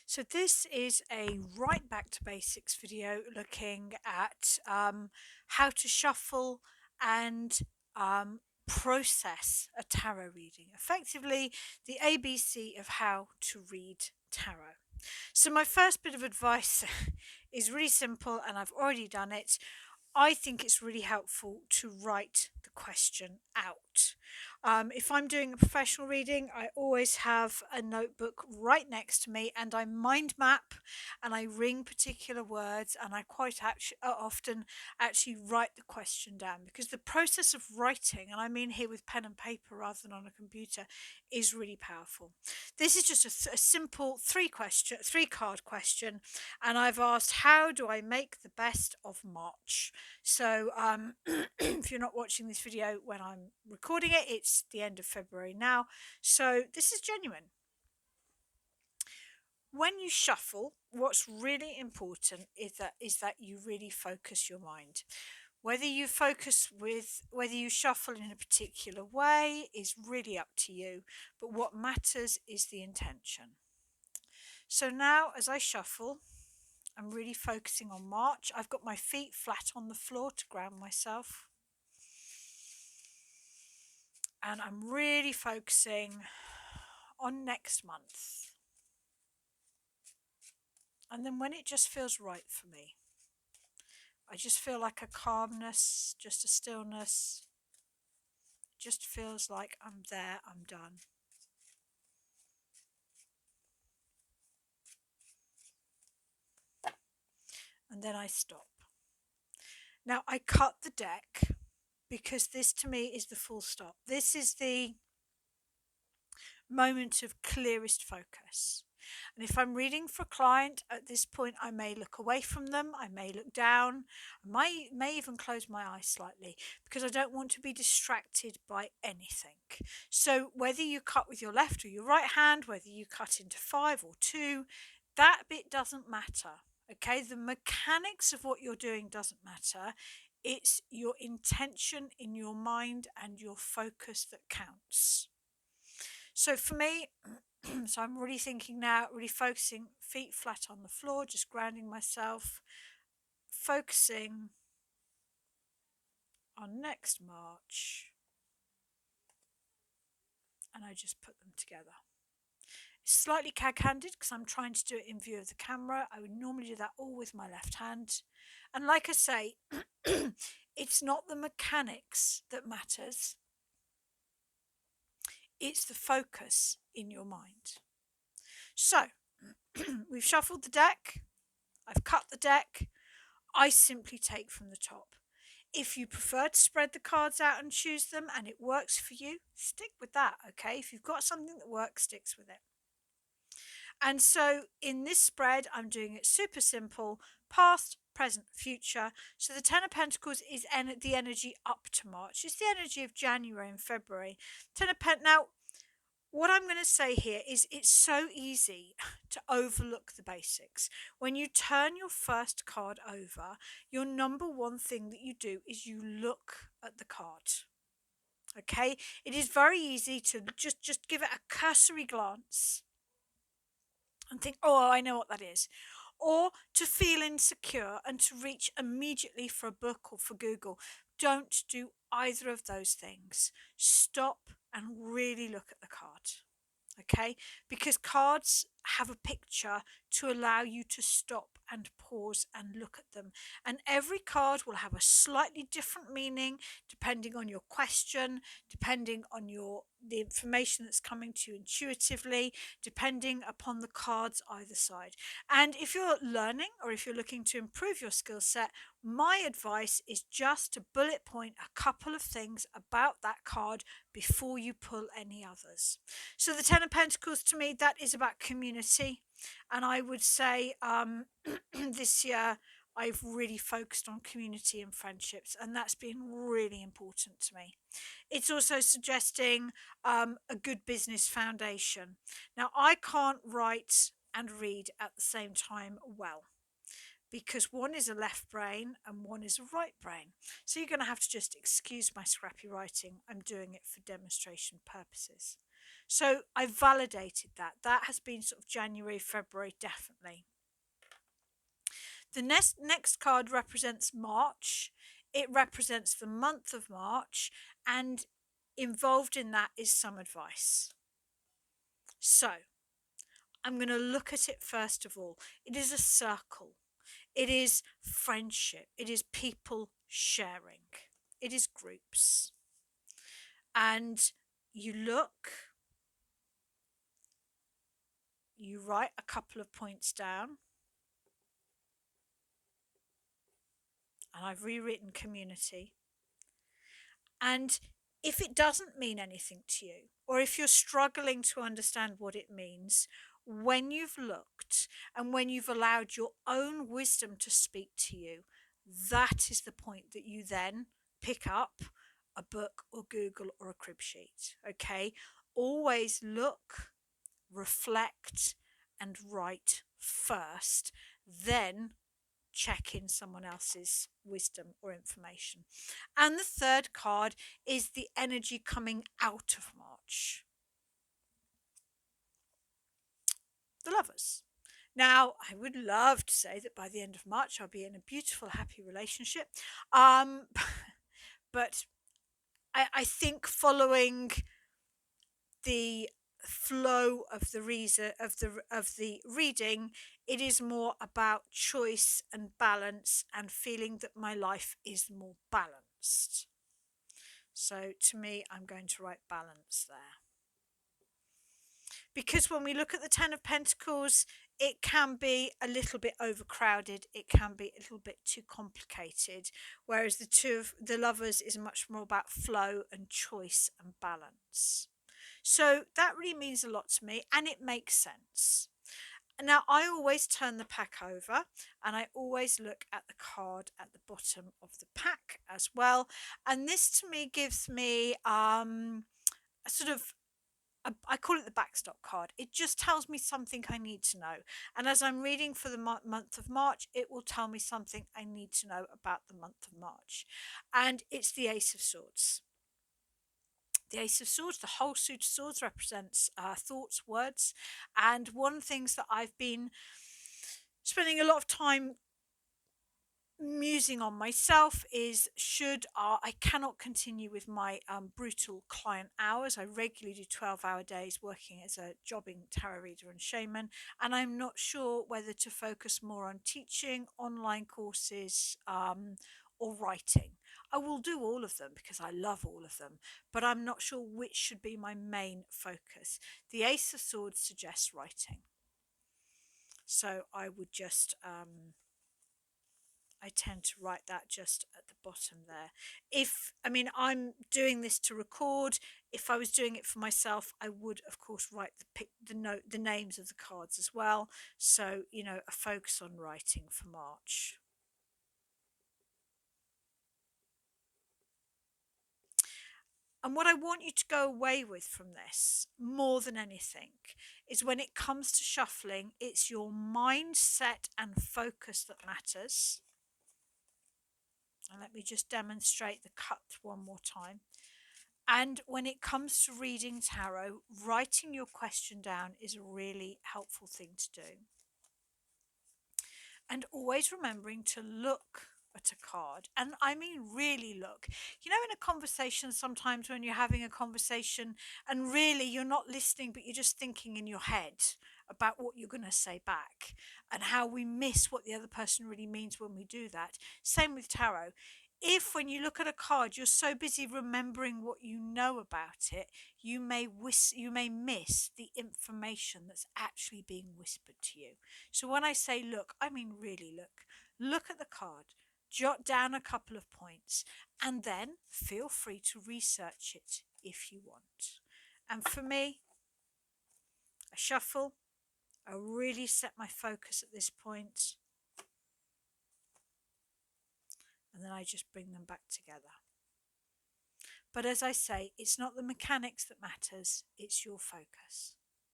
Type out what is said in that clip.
So this is a right back to basics video looking at how to shuffle and process a tarot reading. Effectively, the ABC of how to read tarot. So my first bit of advice is really simple, and I've already done it. I think it's really helpful to write the question out. If I'm doing a professional reading, I always have a notebook right next to me and I mind map and I ring particular words and I quite often actually write the question down because the process of writing, and I mean here with pen and paper rather than on a computer, is really powerful. This is just a simple three card question, and I've asked, how do I make the best of March? So, if you're not watching this video when I'm recording it, it's the end of February now. So, this is genuine. When you shuffle, what's really important is that you really focus your mind. Whether you shuffle in a particular way is really up to you, but what matters is the intention. So now as I shuffle, I'm really focusing on March. I've got my feet flat on the floor to ground myself. And I'm really focusing on next month. And then when it just feels right for me, I just feel like a calmness, just a stillness. Just feels like I'm there, I'm done. And then I stop. Now I cut the deck because this to me is the full stop. This is the moment of clearest focus. And if I'm reading for a client at this point, I may look away from them, I may look down, I may even close my eyes slightly because I don't want to be distracted by anything. So, whether you cut with your left or your right hand, whether you cut into five or two, that bit doesn't matter. Okay, the mechanics of what you're doing doesn't matter. It's your intention in your mind and your focus that counts. So for me, so I'm really thinking now, really focusing, feet flat on the floor, just grounding myself, focusing on next March, and I just put them together. It's slightly cag-handed because I'm trying to do it in view of the camera. I would normally do that all with my left hand. And like I say, it's not the mechanics that matters, it's the focus in your mind. So, we've shuffled the deck, I've cut the deck, I simply take from the top. If you prefer to spread the cards out and choose them and it works for you, stick with that, okay? If you've got something that works, sticks with it. And so in this spread, I'm doing it super simple, past, present, future. So the Ten of Pentacles is the energy up to March. It's the energy of January and February. Ten of Pentacles. Now, what I'm going to say here is it's so easy to overlook the basics. When you turn your first card over, your number one thing that you do is you look at the card. Okay? It is very easy to just give it a cursory glance and think, oh, I know what that is. Or to feel insecure and to reach immediately for a book or for Google. Don't do either of those things. Stop and really look at the card. Okay, because cards have a picture to allow you to stop and pause and look at them, and every card will have a slightly different meaning depending on your question, depending on the information that's coming to you intuitively, depending upon the cards either side. And if you're learning or if you're looking to improve your skill set, my advice is just to bullet point a couple of things about that card before you pull any others. So the Ten of Pentacles, to me, that is about community. And I would say this year I've really focused on community and friendships, and that's been really important to me. It's also suggesting a good business foundation. Now, I can't write and read at the same time well, because one is a left brain and one is a right brain. So you're going to have to just excuse my scrappy writing. I'm doing it for demonstration purposes. So I validated that. That has been sort of January, February, definitely. The next card represents March. It represents the month of March, and involved in that is some advice. So I'm going to look at it first of all. It is a circle. It is friendship. It is people sharing. It is groups. And you look, you write a couple of points down. And I've rewritten community. And if it doesn't mean anything to you, or if you're struggling to understand what it means, when you've looked and when you've allowed your own wisdom to speak to you, that is the point that you then pick up a book or Google or a crib sheet. Okay? Always look, reflect, and write first, then check in someone else's wisdom or information. And the third card is the energy coming out of March. The Lovers. Now, I would love to say that by the end of March I'll be in a beautiful, happy relationship. But I think following the flow of the reading, it is more about choice and balance and feeling that my life is more balanced. So to me, I'm going to write balance there. Because when we look at the Ten of Pentacles, it can be a little bit overcrowded, it can be a little bit too complicated, whereas the Two of the Lovers is much more about flow and choice and balance. So that really means a lot to me, and it makes sense. Now, I always turn the pack over and I always look at the card at the bottom of the pack as well. And this to me gives me a sort of I call it the backstop card. It just tells me something I need to know. And as I'm reading for the month of March, it will tell me something I need to know about the month of March. And it's the Ace of Swords. The Ace of Swords, the whole suit of swords represents thoughts, words. And one of the things that I've been spending a lot of time musing on myself is I cannot continue with my brutal client hours. I regularly do 12-hour days working as a jobbing tarot reader and shaman, and I'm not sure whether to focus more on teaching, online courses, or writing. I will do all of them because I love all of them, but I'm not sure which should be my main focus. The Ace of Swords suggests writing, so I would just I tend to write that just at the bottom there. I'm doing this to record. If I was doing it for myself, I would of course write the names of the cards as well. So, a focus on writing for March. And what I want you to go away with from this, more than anything, is when it comes to shuffling, it's your mindset and focus that matters. And let me just demonstrate the cut one more time. And when it comes to reading tarot, writing your question down is a really helpful thing to do. And always remembering to look at a card. And I mean really look. In a conversation, sometimes when you're having a conversation and really you're not listening, but you're just thinking in your head about what you're going to say back and how we miss what the other person really means when we do that. Same with tarot. If when you look at a card you're so busy remembering what you know about it, you may miss the information that's actually being whispered to you. So when I say look, I mean really look. Look at the card, jot down a couple of points, and then feel free to research it if you want. And for me, I shuffle, I really set my focus at this point, and then I just bring them back together. But as I say, it's not the mechanics that matters, it's your focus.